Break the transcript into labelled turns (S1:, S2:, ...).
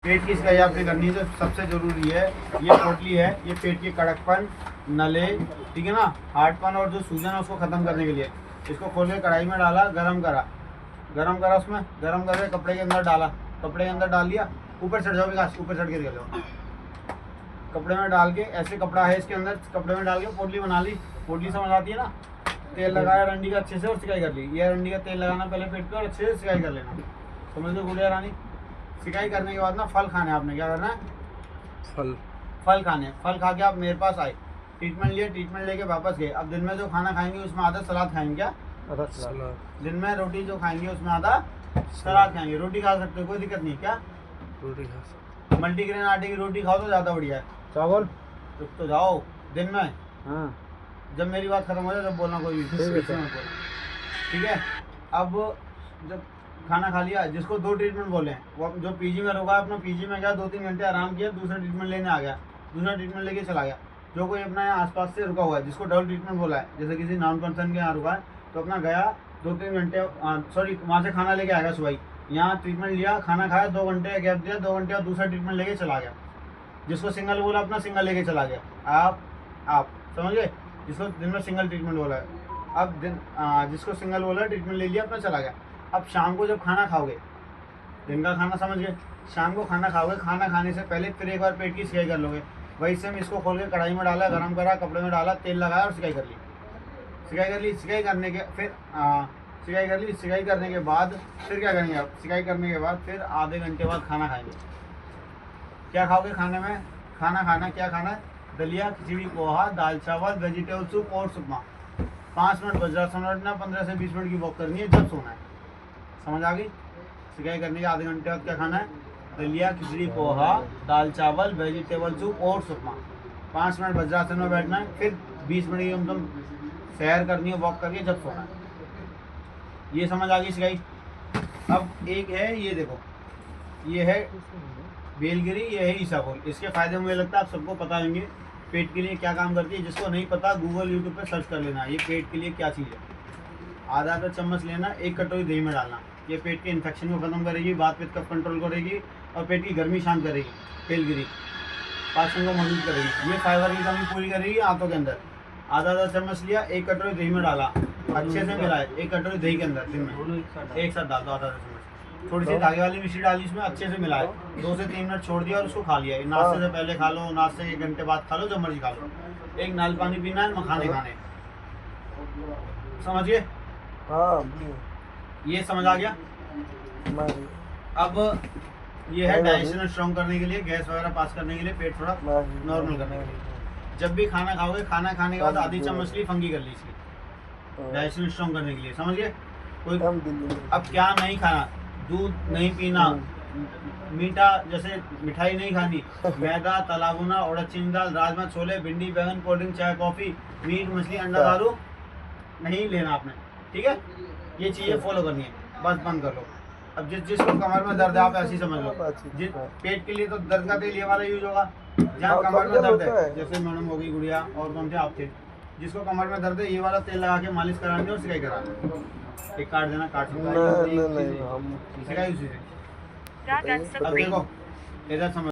S1: पेट की सिकाई आपने करनी है तो सबसे ज़रूरी है ये पोटली है, ये पेट की कड़कपन, नले, ठीक है ना, हार्डपन और जो सूजन है उसको ख़त्म करने के लिए। इसको खोल के कढ़ाई में डाला, गरम करा उसमें, गरम करके कपड़े के अंदर डाला, कपड़े के अंदर डाल दिया, ऊपर चढ़ जाओ विकास, ऊपर चढ़ के देख लो, कपड़े में डाल के, ऐसे कपड़ा है इसके अंदर, कपड़े में डाल के पोटली बना ली। पोटली समझ आती है ना, तेल लगाया रंडी का अच्छे से और सिकाई कर ली। ये रंडी का तेल लगाना पहले पेट पे और अच्छे से सिकाई कर लेना, समझ लो गुड़िया रानी। सिकाई करने के बाद ना फल खाने, आपने क्या करना है, फल खाने। फल खा के आप मेरे पास आए, ट्रीटमेंट लिए, ट्रीटमेंट लेके वापस गए। अब दिन में जो खाना खाएंगे उसमें आधा सलाद खाएंगे, क्या दिन में रोटी जो खाएंगे उसमें आधा सलाद खाएंगे। रोटी खा सकते हो, कोई दिक्कत नहीं, क्या
S2: रोटी खा सकते।
S1: मल्टीग्रेन आटे की रोटी खाओ तो ज़्यादा बढ़िया है।
S2: चावल
S1: रुक तो जाओ, दिन में
S2: हाँ
S1: जब मेरी बात खत्म हो जाए तब बोलना कोई भी, ठीक है। अब जब खाना खा लिया, जिसको 2 ट्रीटमेंट बोले हैं, वो जो पीजी में रुका अपना पीजी में गया, 2-3 घंटे आराम किया, दूसरा ट्रीटमेंट लेने आ गया, दूसरा ट्रीटमेंट लेके चला गया। जो कोई अपना यहाँ आसपास से रुका हुआ है, जिसको डबल ट्रीटमेंट बोला है, जैसे किसी नॉन पर्सन के यहाँ रुका है, तो अपना गया 2-3 घंटे, सॉरी वहाँ से खाना लेके आएगा सुबह, यहाँ ट्रीटमेंट लिया, खाना खाया, 2 घंटे गैप दिया, 2 घंटे और दूसरा ट्रीटमेंट लेके चला गया। जिसको सिंगल बोला अपना सिंगल लेके चला गया। आप समझ गए, जिसको दिन में सिंगल ट्रीटमेंट बोला है, अब जिसको सिंगल बोला ट्रीटमेंट ले लिया, अपना चला गया। अब शाम को जब खाना खाओगे, दिन का खाना समझ गए, शाम को खाना खाओगे, खाना खाने से पहले फिर एक बार पेट की सिकाई कर लोगे। वही सेम इसको खोल के कढ़ाई में डाला, गरम करा, कपड़े में डाला, तेल लगाया और सिकाई कर ली। सिकाई करने के फिर सिकाई करने के बाद फिर क्या करेंगे आप, सिकाई करने के बाद फिर आधे घंटे बाद खाना खाएंगे। क्या खाओगे खाने में, खाना क्या खाना है, दलिया, खिचड़ी, पोहा, दाल चावल, वेजिटेबल सूप और उपमा। 5 मिनट वज्रासन बैठना, 15 से 20 मिनट की वॉक करनी है, जब सोना है। समझ आ गई। सिकाई करने के आधे घंटे बाद क्या खाना है, दलिया, खिचड़ी, पोहा, दाल चावल, वेजिटेबल सूप और उपमा। 5 मिनट वज्रासन में बैठना है, फिर 20 मिनट की एकदम सैर करनी है, वॉक करके जब सोना है। ये समझ आ गई सिकाई। अब एक है, ये देखो, ये है बेलगिरी, ये है ईसाबोल। इसके फायदे मुझे लगता है आप सबको पता होंगे, पेट के लिए क्या काम करती है। जिसको नहीं पता गूगल यूट्यूब पे सर्च कर लेना, ये पेट के लिए क्या चीज़ है। आधा चम्मच लेना, 1 कटोरी दही में डालना। ये पेट के इन्फेक्शन को ख़त्म करेगी, बात पित्त कफ कंट्रोल करेगी और पेट की गर्मी शांत करेगी। बेलगिरी पाचन को मजबूत करेगी, ये फाइबर की कमी पूरी करेगी आंतों के अंदर। आधा चम्मच लिया, 1 कटोरी दही में डाला, अच्छे से मिलाए, 1 कटोरी दही के अंदर दिन में एक साथ डाल दो, आधा चम्मच। थोड़ी सी धागे वाली मिश्री डाली इसमें, अच्छे से मिलाए, 2 से 3 मिनट छोड़ दिया और उसको खा लिया। नाश्ते से पहले खा लो, नाश्ते के 1 घंटे बाद खा लो, जब मर्जी खा लो। एक नाल पानी पीना है, मखाने खाने, समझिए। ये समझ आ गया। अब ये है डाइजेशन स्ट्रॉन्ग करने के लिए, गैस वगैरह पास करने के लिए, पेट थोड़ा नॉर्मल करने के लिए। जब भी खाना खाओगे, खाना खाने के बाद आधी चम्मच ली फंगी कर लीजिए, डाइजेशन स्ट्रॉन्ग करने के लिए, समझिए। कोई अब क्या नहीं खाना, दूध नहीं पीना, मीठा जैसे मिठाई नहीं खानी, मैदा, तला भुना, उड़द चीनी दाल, राजमा, छोले, भिंडी, बैंगन, कोल्ड ड्रिंक, चाय, कॉफ़ी, मीट, मछली, अंडा, दारू नहीं लेना आपने, ठीक है। ये चीज़ें फॉलो करनी है, बस बंद कर लो। अब जिसको कमर में दर्द है, आप ऐसे ही समझ लो, जिस पेट के लिए तो दर्द का तेल ये वाला यूज होगा। जहाँ कमर में दर्द है, जैसे मैडम हो गई, गुड़िया और कौन थे आप थे, जिसको कमर में दर्द है, ये वाला तेल लगा के मालिश करानी और सिकाई करानी। एक कार्ड देना, कार्ड सिकाई उसी से। अब देखो इधर समझ